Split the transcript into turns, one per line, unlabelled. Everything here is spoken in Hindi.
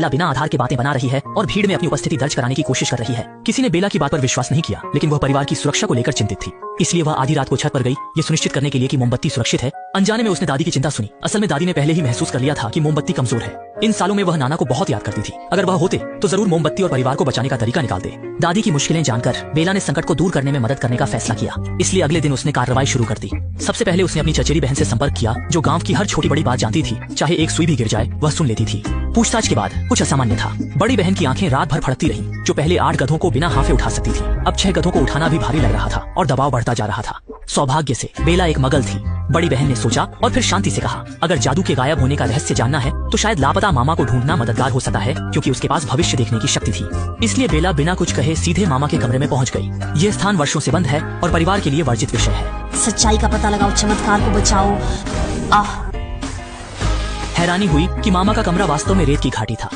बेला बिना आधार के बातें बना रही है और भीड़ में अपनी उपस्थिति दर्ज कराने की कोशिश कर रही है। किसी ने बेला की बात पर विश्वास नहीं किया, लेकिन वह परिवार की सुरक्षा को लेकर चिंतित थी। इसलिए वह आधी रात को छत पर गई, ये सुनिश्चित करने के लिए कि मोमबत्ती सुरक्षित है। अनजाने में उसने दादी की चिंता सुनी। असल में दादी ने पहले ही महसूस कर लिया था कि मोमबत्ती कमजोर है। इन सालों में वह नाना को बहुत याद करती थी। अगर वह होते तो जरूर मोमबत्ती और परिवार को बचाने का तरीका निकालते। दादी की मुश्किलें जानकर बेला ने संकट को दूर करने में मदद करने का फैसला किया। इसलिए अगले दिन उसने कार्रवाई शुरू कर दी। सबसे पहले उसने अपनी चचेरी बहन से संपर्क किया, जो गांव की हर छोटी बड़ी बात जानती थी। चाहे एक सुई भी गिर जाए वह सुन लेती थी। पूछताछ के बाद कुछ असामान्य था। बड़ी बहन की आंखें रात भर फड़कती रहीं। जो पहले 8 गधों को बिना हाफे उठा सकती थी, अब 6 गधों को उठाना भी भारी लग रहा था और दबाव बढ़ता जा रहा था। सौभाग्य से बेला एक मगल थी। बड़ी बहन ने सोचा और फिर शांति से कहा, अगर जादू के गायब होने का रहस्य जानना है तो शायद लापता मामा को ढूंढना मददगार हो सकता है, क्योंकि उसके पास भविष्य देखने की शक्ति थी। इसलिए बेला बिना कुछ कहे सीधे मामा के कमरे में पहुंच गई। यह स्थान वर्षों से बंद है और परिवार के लिए वर्जित विषय है।
सच्चाई का पता लगाओ, चमत्कार को बचाओ।
हैरानी हुई कि मामा का कमरा वास्तव में रेत की घाटी था।